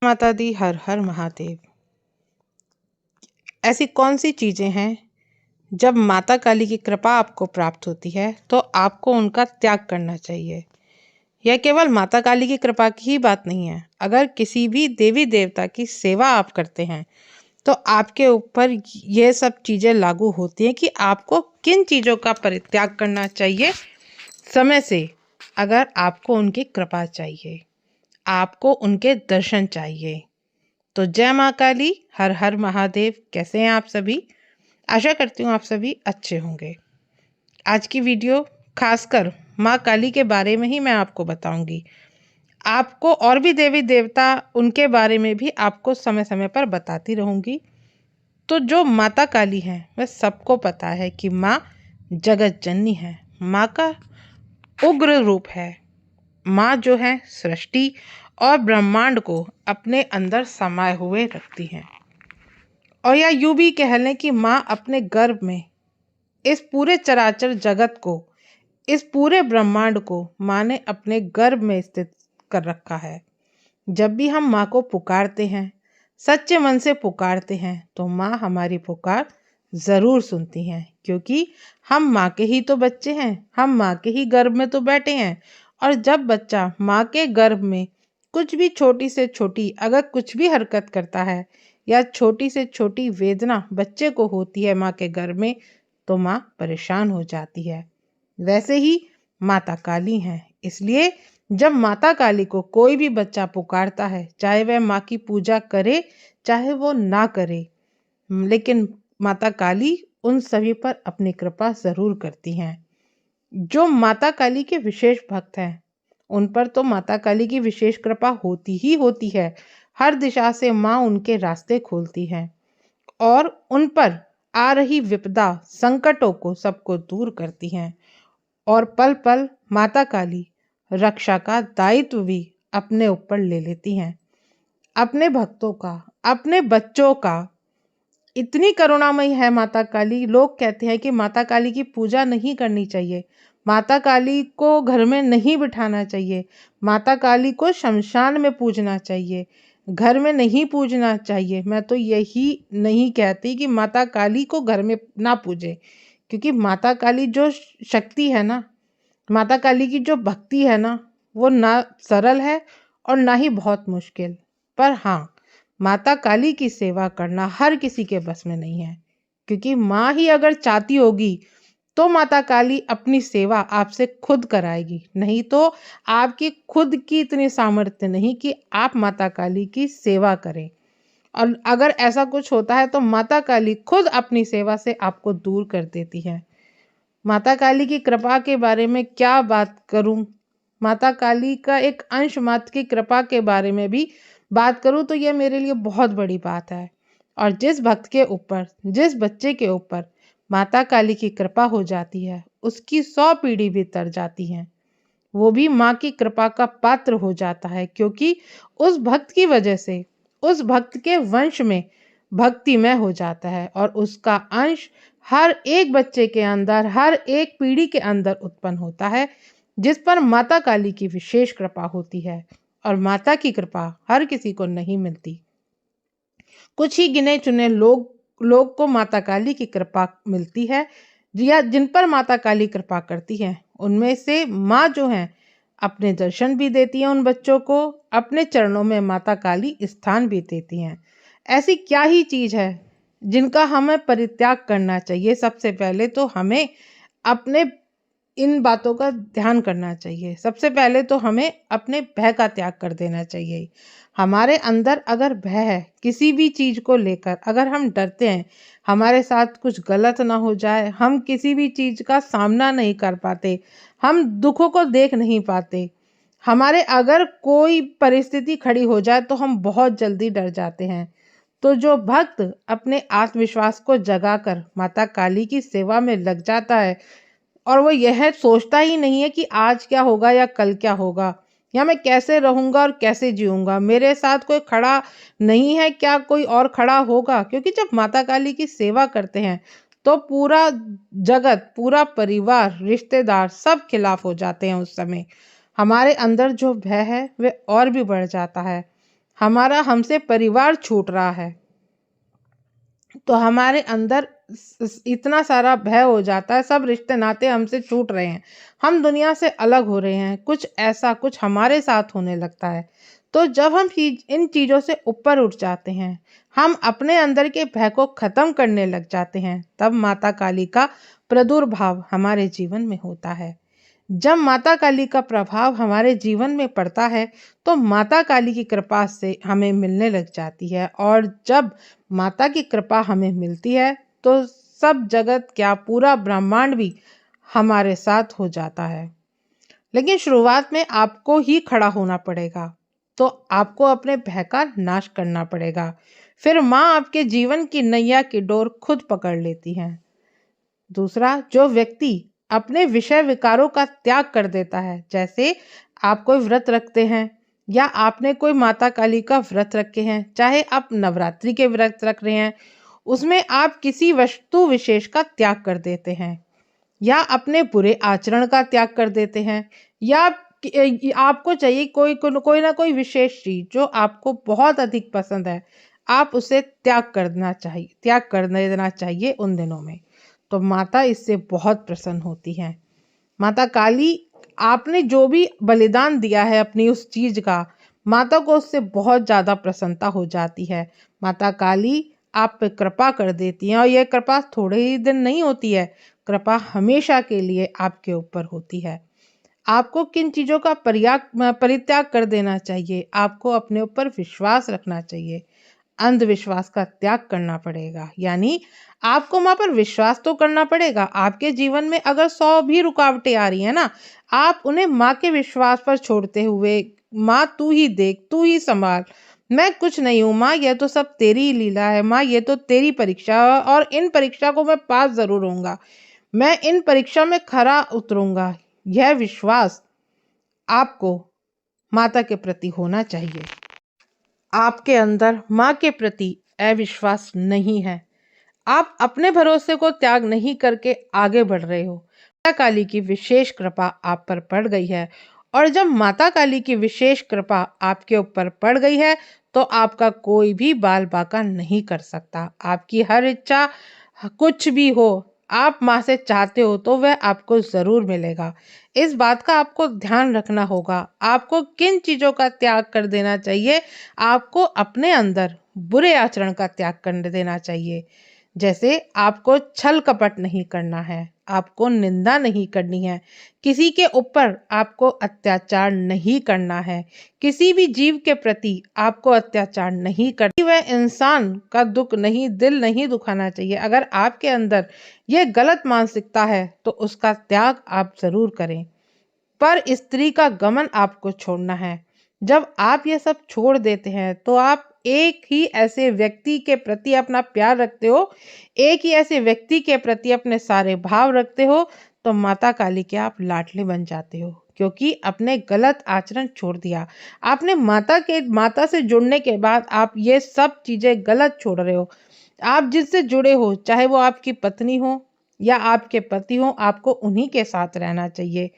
माता दी, हर हर महादेव। ऐसी कौन सी चीज़ें हैं जब माता काली की कृपा आपको प्राप्त होती है तो आपको उनका त्याग करना चाहिए। यह केवल माता काली की कृपा की ही बात नहीं है। अगर किसी भी देवी देवता की सेवा आप करते हैं तो आपके ऊपर ये सब चीज़ें लागू होती हैं कि आपको किन चीज़ों का परित्याग करना चाहिए समय से। अगर आपको उनकी कृपा चाहिए, आपको उनके दर्शन चाहिए। तो जय माँ काली, हर हर महादेव। कैसे हैं आप सभी? आशा करती हूँ आप सभी अच्छे होंगे। आज की वीडियो खासकर माँ काली के बारे में ही मैं आपको बताऊंगी। आपको और भी देवी देवता उनके बारे में भी आपको समय समय पर बताती रहूंगी। तो जो माता काली है वह सबको पता है कि माँ जगत जननी है, माँ का उग्र रूप है। माँ जो है सृष्टि और ब्रह्मांड को अपने अंदर समाये हुए रखती हैं। और या यूं भी कह लें कि माँ अपने गर्भ में इस पूरे चराचर जगत को, इस पूरे ब्रह्मांड को माँ ने अपने गर्भ में स्थित कर रखा है। जब भी हम माँ को पुकारते हैं, सच्चे मन से पुकारते हैं, तो माँ हमारी पुकार ज़रूर सुनती हैं, क्योंकि हम माँ के ही तो बच्चे हैं, हम माँ के ही गर्भ में तो बैठे हैं। और जब बच्चा माँ के गर्भ में कुछ भी छोटी से छोटी अगर कुछ भी हरकत करता है या छोटी से छोटी वेदना बच्चे को होती है माँ के गर्भ में, तो माँ परेशान हो जाती है। वैसे ही माता काली हैं। इसलिए जब माता काली को कोई भी बच्चा पुकारता है, चाहे वह माँ की पूजा करे चाहे वो ना करे, लेकिन माता काली उन सभी पर अपनी कृपा जरूर करती हैं। जो माता काली के विशेष भक्त हैं उन पर तो माता काली की विशेष कृपा होती ही होती है। हर दिशा से माँ उनके रास्ते खोलती है और उन पर आ रही विपदा संकटों को सबको दूर करती हैं। और पल पल माता काली रक्षा का दायित्व भी अपने ऊपर ले लेती हैं, अपने भक्तों का, अपने बच्चों का। इतनी करुणामयी है माता काली। लोग कहते हैं कि माता काली की पूजा नहीं करनी चाहिए, माता काली को घर में नहीं बिठाना चाहिए, माता काली को शमशान में पूजना चाहिए, घर में नहीं पूजना चाहिए। मैं तो यही नहीं कहती कि माता काली को घर में ना पूजे, क्योंकि माता काली जो शक्ति है ना, माता काली की जो भक्ति है ना, वो ना सरल है और ना ही बहुत मुश्किल। पर हाँ, माता काली की सेवा करना हर किसी के बस में नहीं है, क्योंकि माँ ही अगर चाहती होगी तो माता काली अपनी सेवा आपसे खुद कराएगी। नहीं तो आपकी खुद की इतनी सामर्थ्य नहीं कि आप माता काली की सेवा करें। और अगर ऐसा कुछ होता है तो माता काली खुद अपनी सेवा से आपको दूर कर देती है। माता काली की कृपा के बारे में क्या बात करूं। माता काली का एक अंश मात्र की कृपा के बारे में भी बात करूं तो यह मेरे लिए बहुत बड़ी बात है। और जिस भक्त के ऊपर, जिस बच्चे के ऊपर माता काली की कृपा हो जाती है, उसकी 100 पीढ़ी भी तर जाती है। वो भी माँ की कृपा का पात्र हो जाता है, क्योंकि उस भक्त की वजह से उस भक्त के वंश में भक्तिमय हो जाता है और उसका अंश हर एक बच्चे के अंदर, हर एक पीढ़ी के अंदर उत्पन्न होता है, जिस पर माता काली की विशेष कृपा होती है। और माता की कृपा हर किसी को नहीं मिलती। कुछ ही गिने चुने लोग को माता काली की कृपा मिलती है, या जिन पर माता काली कृपा करती है। उनमें से माँ जो है अपने दर्शन भी देती है उन बच्चों को, अपने चरणों में माता काली स्थान भी देती हैं। ऐसी क्या ही चीज है जिनका हमें परित्याग करना चाहिए। सबसे पहले तो हमें अपने इन बातों का ध्यान करना चाहिए। सबसे पहले तो हमें अपने भय का त्याग कर देना चाहिए। हमारे अंदर अगर भय है किसी भी चीज को लेकर, अगर हम डरते हैं हमारे साथ कुछ गलत ना हो जाए, हम किसी भी चीज का सामना नहीं कर पाते, हम दुखों को देख नहीं पाते, हमारे अगर कोई परिस्थिति खड़ी हो जाए तो हम बहुत जल्दी डर जाते हैं। तो जो भक्त अपने आत्मविश्वास को जगाकर माता काली की सेवा में लग जाता है और वो यह सोचता ही नहीं है कि आज क्या होगा या कल क्या होगा, या मैं कैसे रहूंगा और कैसे जीऊंगा, मेरे साथ कोई खड़ा नहीं है, क्या कोई और खड़ा होगा। क्योंकि जब माता काली की सेवा करते हैं तो पूरा जगत, पूरा परिवार, रिश्तेदार सब खिलाफ हो जाते हैं। उस समय हमारे अंदर जो भय है वह और भी बढ़ जाता है। हमारा हमसे परिवार छूट रहा है, तो हमारे अंदर इतना सारा भय हो जाता है, सब रिश्ते नाते हमसे छूट रहे हैं, हम दुनिया से अलग हो रहे हैं, कुछ ऐसा कुछ हमारे साथ होने लगता है। तो जब हम इन चीज़ों से ऊपर उठ जाते हैं, हम अपने अंदर के भय को खत्म करने लग जाते हैं, तब माता काली का प्रादुर्भाव हमारे जीवन में होता है। जब माता काली का प्रभाव हमारे जीवन में पड़ता है, तो माता काली की कृपा से हमें मिलने लग जाती है, और जब माता की कृपा हमें मिलती है तो सब जगत क्या पूरा ब्रह्मांड भी हमारे साथ हो जाता है। लेकिन शुरुआत में आपको ही खड़ा होना पड़ेगा, तो आपको अपने भय का नाश करना पड़ेगा। फिर माँ आपके जीवन की नैया की डोर खुद पकड़ लेती है। दूसरा, जो व्यक्ति अपने विषय विकारों का त्याग कर देता है, जैसे आप कोई व्रत रखते हैं या आपने कोई माता काली का व्रत रखे हैं, चाहे आप नवरात्रि के व्रत रख रहे हैं, उसमें आप किसी वस्तु विशेष का त्याग कर देते हैं, या अपने बुरे आचरण का त्याग कर देते हैं, या आपको चाहिए कोई ना कोई विशेष चीज जो आपको बहुत अधिक पसंद है, आप उसे त्याग कर देना चाहिए उन दिनों में। तो माता इससे बहुत प्रसन्न होती है। माता काली, आपने जो भी बलिदान दिया है अपनी उस चीज का, माता को उससे बहुत ज्यादा प्रसन्नता हो जाती है। माता काली आप पे कृपा कर देती हैं, और यह कृपा थोड़े ही दिन नहीं होती है, कृपा हमेशा के लिए आपके ऊपर होती है। आपको किन चीजों का परित्याग कर देना चाहिए? आपको अपने ऊपर विश्वास रखना चाहिए, अंधविश्वास का त्याग करना पड़ेगा। यानी आपको माँ पर विश्वास तो करना पड़ेगा। आपके जीवन में अगर 100 भी रुकावटें आ रही है ना, आप उन्हें माँ के विश्वास पर छोड़ते हुए, माँ तू ही देख, तू ही संभाल, मैं कुछ नहीं हूँ माँ, यह तो सब तेरी ही लीला है माँ, ये तो तेरी परीक्षा है, और इन परीक्षा को मैं पास जरूर होऊंगा, मैं इन परीक्षा में खरा उतरूंगा। यह विश्वास आपको माता के प्रति होना चाहिए। आपके अंदर माँ के प्रति अविश्वास नहीं है, आप अपने भरोसे को त्याग नहीं करके आगे बढ़ रहे हो। माता काली की विशेष कृपा आप पर पड़ गई है, और जब माता काली की विशेष कृपा आपके ऊपर पड़ गई है, तो आपका कोई भी बाल बाका नहीं कर सकता। आपकी हर इच्छा, कुछ भी हो, आप माँ से चाहते हो तो वह आपको जरूर मिलेगा। इस बात का आपको ध्यान रखना होगा। आपको किन चीजों का त्याग कर देना चाहिए? आपको अपने अंदर बुरे आचरण का त्याग कर देना चाहिए। जैसे आपको छल कपट नहीं करना है, आपको निंदा नहीं करनी है, किसी के ऊपर आपको अत्याचार नहीं करना है, किसी भी जीव के प्रति आपको अत्याचार नहीं करना, वह इंसान का दुख नहीं, दिल नहीं दुखाना चाहिए। अगर आपके अंदर यह गलत मानसिकता है तो उसका त्याग आप जरूर करें, पर स्त्री का गमन आपको छोड़ना है। जब आप ये सब छोड़ देते हैं, तो आप एक ही ऐसे व्यक्ति के प्रति अपना प्यार रखते हो, एक ही ऐसे व्यक्ति के प्रति अपने सारे भाव रखते हो, तो माता काली के आप लाडले बन जाते हो, क्योंकि अपने गलत आचरण छोड़ दिया आपने। माता से जुड़ने के बाद आप ये सब चीजें गलत छोड़ रहे हो। आप जिससे जुड़े हो, चाहे वो आपकी पत्नी हो या आपके पति हो, आपको उन्हीं के साथ रहना चाहिए।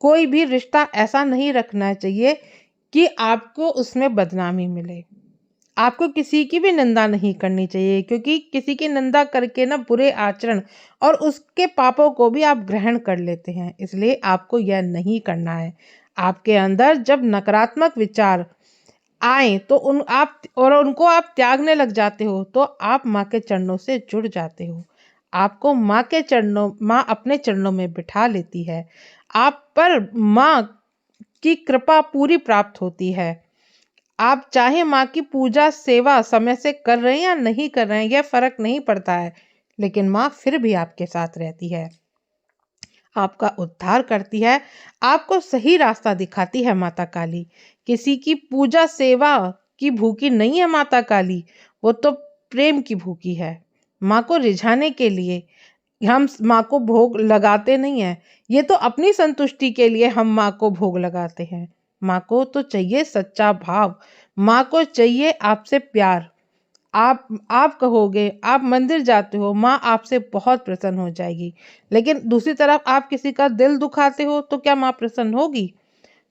कोई भी रिश्ता ऐसा नहीं रखना चाहिए कि आपको उसमें बदनामी मिले। आपको किसी की भी निंदा नहीं करनी चाहिए, क्योंकि किसी की निंदा करके ना बुरे आचरण और उसके पापों को भी आप ग्रहण कर लेते हैं, इसलिए आपको यह नहीं करना है। आपके अंदर जब नकारात्मक विचार आए तो उनको आप त्यागने लग जाते हो, तो आप माँ के चरणों से जुड़ जाते हो। आपको माँ अपने चरणों में बिठा लेती है, आप पर माँ की कृपा पूरी प्राप्त होती है। आप चाहे माँ की पूजा सेवा समय से कर रहे हैं या नहीं कर रहे हैं, यह फर्क नहीं पड़ता है, लेकिन माँ फिर भी आपके साथ रहती है, आपका उद्धार करती है, आपको सही रास्ता दिखाती है माता काली। किसी की पूजा सेवा की भूखी नहीं है माता काली, वो तो प्रेम की भूखी है। माँ को रिझाने के लिए हम माँ को भोग लगाते नहीं हैं, ये तो अपनी संतुष्टि के लिए हम माँ को भोग लगाते हैं। माँ को तो चाहिए सच्चा भाव, माँ को चाहिए आपसे प्यार। आप कहोगे, आप मंदिर जाते हो, माँ आपसे बहुत प्रसन्न हो जाएगी, लेकिन दूसरी तरफ आप किसी का दिल दुखाते हो तो क्या माँ प्रसन्न होगी?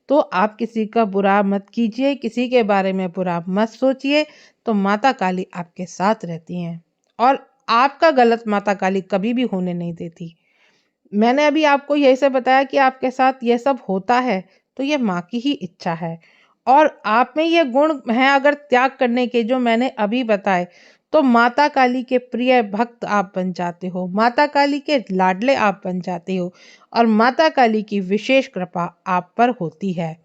तो आप किसी का बुरा मत कीजिए, किसी के बारे में बुरा मत सोचिए, तो माता काली आपके साथ रहती हैं और आपका गलत माता काली कभी भी होने नहीं देती। मैंने अभी आपको यही से बताया कि आपके साथ ये सब होता है, तो ये माँ की ही इच्छा है और आप में ये गुण हैं अगर त्याग करने के जो मैंने अभी बताए, तो माता काली के प्रिय भक्त आप बन जाते हो, माता काली के लाडले आप बन जाते हो और माता काली की विशेष कृपा आप पर होती है।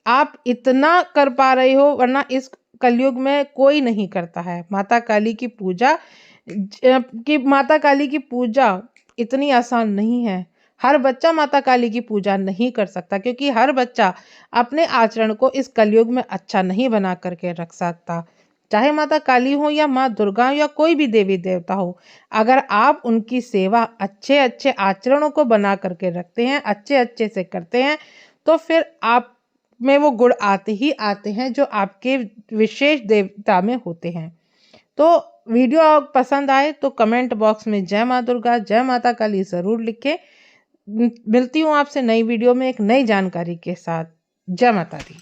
आप इतना कर पा रहे हो, वरना इस कलयुग में कोई नहीं करता है। माता काली की पूजा माता काली की पूजा इतनी आसान नहीं है। हर बच्चा माता काली की पूजा नहीं कर सकता, क्योंकि हर बच्चा अपने आचरण को इस कलयुग में अच्छा नहीं बना करके रख सकता। चाहे माता काली हो या माँ दुर्गा या कोई भी देवी देवता हो, अगर आप उनकी सेवा अच्छे अच्छे आचरणों को बना करके रखते हैं, अच्छे अच्छे से करते हैं, तो फिर आप में वो गुण आते ही आते हैं जो आपके विशेष देवता में होते हैं। तो वीडियो पसंद आए तो कमेंट बॉक्स में जय माँ दुर्गा, जय माता काली ज़रूर लिखें। मिलती हूँ आपसे नई वीडियो में एक नई जानकारी के साथ। जय माता दी।